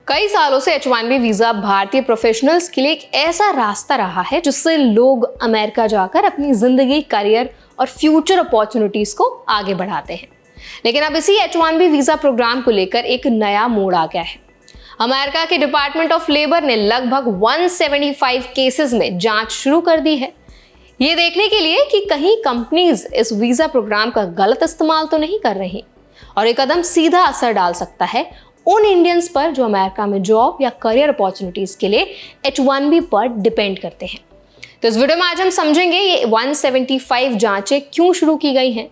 कई सालों से H1B वीजा भारतीय प्रोफेशनल्स के लिए एक ऐसा रास्ता रहा है जिससे लोग अमेरिका जाकर अपनी जिंदगी, करियर और फ्यूचर अपॉर्चुनिटीज को आगे बढ़ाते हैं। लेकिन अब इसी H1B वीजा प्रोग्राम को लेकर एक नया मोड़ आ गया है। अमेरिका के डिपार्टमेंट ऑफ लेबर ने लगभग 175 केसेस में जांच शुरू कर दी है, ये देखने के लिए कि कहीं कंपनीज इस वीजा प्रोग्राम का गलत इस्तेमाल तो नहीं कर रही और ये कदम सीधा असर डाल सकता है उन इंडियंस पर जो अमेरिका में जॉब या करियर अपॉर्चुनिटीज के लिए H1B पर डिपेंड करते हैं। तो इस वीडियो में आज हम समझेंगे ये 175 जांचें क्यों शुरू की गई हैं,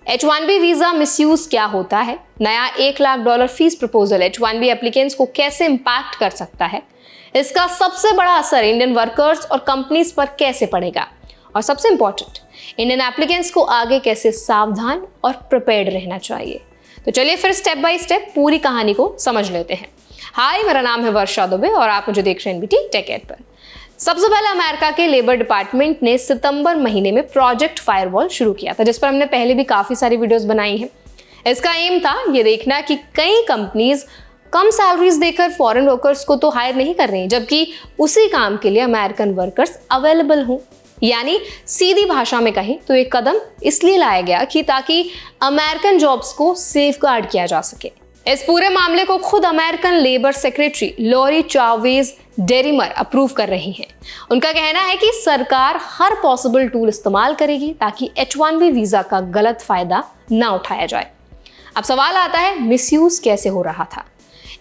H1B वीजा मिसयूज क्या होता है, नया $1 lakh fees proposal H1B applicants को कैसे इंपैक्ट कर सकता है, इसका सबसे बड़ा असर इंडियन वर्कर्स और कंपनीज पर कैसे पड़ेगा और सबसे इंपॉर्टेंट, इंडियन एप्लीकेंट्स को आगे कैसे सावधान और प्रिपेयर्ड रहना चाहिए। तो चलिए फिर स्टेप बाय स्टेप पूरी कहानी को समझ लेते हैं। हाय, मेरा नाम है वर्षा दुबे और आप मुझे देख रहे हैं NBT टेक एड पर। सबसे पहले अमेरिका के लेबर डिपार्टमेंट ने सितंबर महीने में प्रोजेक्ट फायरवॉल शुरू किया था, जिस पर हमने पहले भी काफी सारी वीडियोस बनाई हैं। इसका एम था ये देखना कि कई कंपनीज कम सैलरीज देकर फॉरेन वर्कर्स को तो हायर नहीं कर रही, जबकि उसी काम के लिए अमेरिकन वर्कर्स अवेलेबल हों। यानी सीधी भाषा में कहें तो एक कदम इसलिए लाया गया कि ताकि अमेरिकन जॉब्स को सेफगार्ड किया जा सके। इस पूरे मामले को खुद American labour secretary Lori Chavez DeRemer approve कर रही हैं। उनका कहना है कि सरकार हर पॉसिबल टूल इस्तेमाल करेगी ताकि H1B वीजा का गलत फायदा ना उठाया जाए। अब सवाल आता है, मिसयूज कैसे हो रहा था?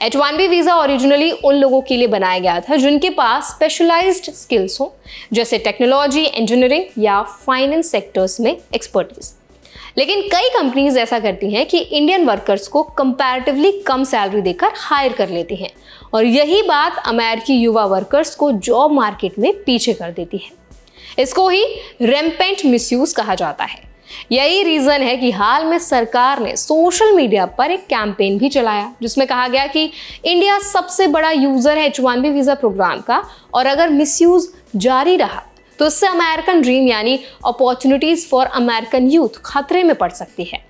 H1B वीजा ओरिजिनली उन लोगों के लिए बनाया गया था जिनके पास स्पेशलाइज्ड स्किल्स हो, जैसे टेक्नोलॉजी, इंजीनियरिंग या फाइनेंस सेक्टर्स में एक्सपर्टीज। लेकिन कई कंपनीज ऐसा करती हैं कि इंडियन वर्कर्स को कंपैरेटिवली कम सैलरी देकर हायर कर लेती हैं और यही बात अमेरिकी युवा वर्कर्स को जॉब मार्केट में पीछे कर देती है। इसको ही रैम्पेंट मिसयूज कहा जाता है। यही रीजन है कि हाल में सरकार ने सोशल मीडिया पर एक कैंपेन भी चलाया जिसमें कहा गया कि इंडिया सबसे बड़ा यूजर है H1B वीजा प्रोग्राम का और अगर मिसयूज जारी रहा तो इससे अमेरिकन ड्रीम यानी अपॉर्चुनिटीज फॉर अमेरिकन यूथ खतरे में पड़ सकती है।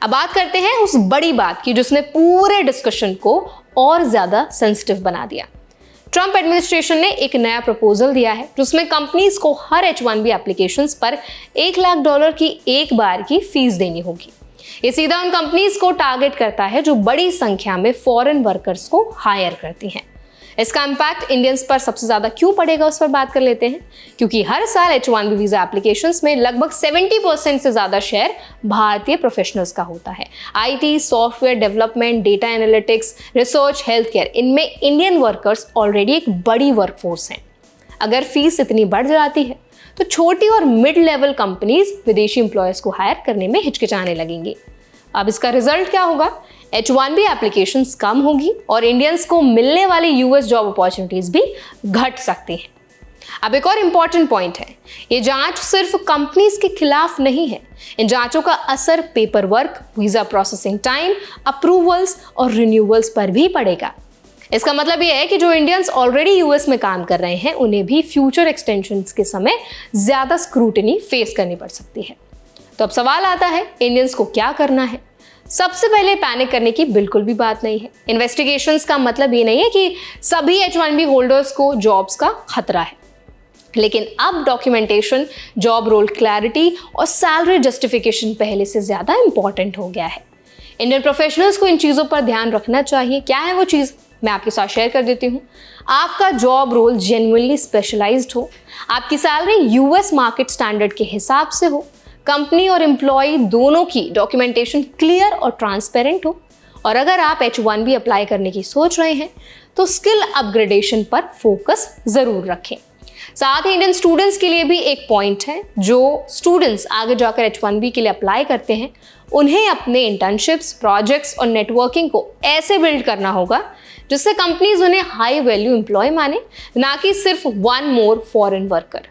अब बात करते हैं उस बड़ी बात की जिसने पूरे डिस्कशन को और ज्यादा सेंसिटिव बना दिया। ट्रंप एडमिनिस्ट्रेशन ने एक नया प्रपोजल दिया है जिसमें कंपनीज को हर H1B एप्लीकेशंस पर $1 लाख की एक बार की फीस देनी होगी। ये सीधा उन कंपनीज को टारगेट करता है जो बड़ी संख्या में फॉरेन वर्कर्स को हायर करती हैं। इसका इंपैक्ट इंडियंस पर सबसे ज्यादा क्यों पड़ेगा उस पर बात कर लेते हैं, क्योंकि हर साल H1B वीजा एप्लीकेशंस में लगभग 70% से ज्यादा शेयर भारतीय प्रोफेशनल्स का होता है। IT, software development, data analytics, research, health care, इनमें इंडियन वर्कर्स ऑलरेडी एक बड़ी वर्कफोर्स हैं। अगर फीस इतनी बढ़ जाती है तो छोटी और मिड लेवल कंपनीज विदेशी एम्प्लॉयर्स को हायर करने में हिचकिचाने लगेंगी। अब इसका रिजल्ट क्या होगा? H1B एप्लीकेशंस कम होगी और इंडियंस को मिलने वाली US जॉब अपॉर्चुनिटीज भी घट सकती हैं। अब एक और इंपॉर्टेंट पॉइंट है, ये जांच सिर्फ कंपनीज के खिलाफ नहीं है। इन जांचों का असर paper work, visa processing time, approvals और रिन्यूअल्स पर भी पड़ेगा। इसका मतलब ये है कि जो इंडियंस ऑलरेडी US में काम कर रहे हैं उन्हें भी फ्यूचर एक्सटेंशंस के समय ज्यादा स्क्रूटनी फेस करनी पड़ सकती है। तो अब सवाल आता है, इंडियंस को क्या करना है? सबसे पहले पैनिक करने की बिल्कुल भी बात नहीं है। इन्वेस्टिगेशंस का मतलब ये नहीं है कि सभी H1B होल्डर्स को जॉब्स का खतरा है, लेकिन अब डॉक्यूमेंटेशन, जॉब रोल क्लैरिटी और सैलरी जस्टिफिकेशन पहले से ज्यादा इंपॉर्टेंट हो गया है। इंडियन प्रोफेशनल्स को इन चीजों पर ध्यान रखना चाहिए। क्या है वो चीज, मैं आपके साथ शेयर कर देती हूँ। आपका जॉब रोल जेन्युइनली स्पेशलाइज्ड हो, आपकी सैलरी US मार्केट स्टैंडर्ड के हिसाब से हो, कंपनी और एम्प्लॉय दोनों की डॉक्यूमेंटेशन क्लियर और ट्रांसपेरेंट हो, और अगर आप H1B अप्लाई करने की सोच रहे हैं तो स्किल अपग्रेडेशन पर फोकस जरूर रखें। साथ ही इंडियन स्टूडेंट्स के लिए भी एक पॉइंट है, जो स्टूडेंट्स आगे जाकर H1B के लिए अप्लाई करते हैं उन्हें अपने इंटर्नशिप्स, प्रोजेक्ट्स और नेटवर्किंग को ऐसे बिल्ड करना होगा जिससे कंपनीज उन्हें हाई वैल्यू एम्प्लॉय माने, ना कि सिर्फ वन मोर फॉरेन वर्कर।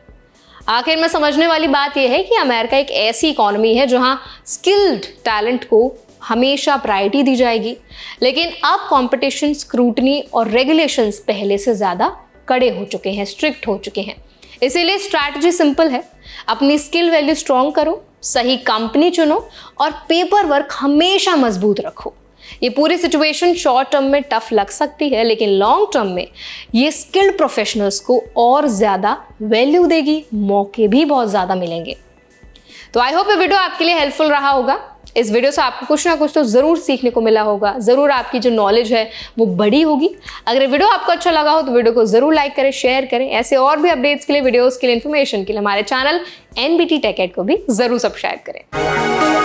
आखिर में समझने वाली बात यह है कि अमेरिका एक ऐसी इकोनॉमी है जहां स्किल्ड टैलेंट को हमेशा प्रायोरिटी दी जाएगी, लेकिन अब कंपटीशन, स्क्रूटनी और रेगुलेशंस पहले से ज्यादा कड़े हो चुके हैं, स्ट्रिक्ट हो चुके हैं। इसीलिए स्ट्रैटेजी सिंपल है, अपनी स्किल वैल्यू स्ट्रॉन्ग करो, सही कंपनी चुनो और पेपर वर्क हमेशा मजबूत रखो। ये पूरी सिचुएशन शॉर्ट टर्म में टफ लग सकती है, लेकिन लॉन्ग टर्म में ये स्किल्ड प्रोफेशनल्स को और ज़्यादा वैल्यू देगी, मौके भी बहुत ज़्यादा मिलेंगे। तो आई होप ये वीडियो आपके लिए हेल्पफुल रहा होगा। इस वीडियो से आपको कुछ ना कुछ तो ज़रूर सीखने को मिला होगा, ज़रूर आपकी जो नॉलेज है वो बड़ी होगी। अगर वीडियो आपको अच्छा लगा हो तो वीडियो को ज़रूर लाइक करें, शेयर करें। ऐसे और भी अपडेट्स के लिए, वीडियोस के लिए, इन्फॉर्मेशन के लिए हमारे चैनल NBT Tech Ed को भी ज़रूर सब्सक्राइब करें।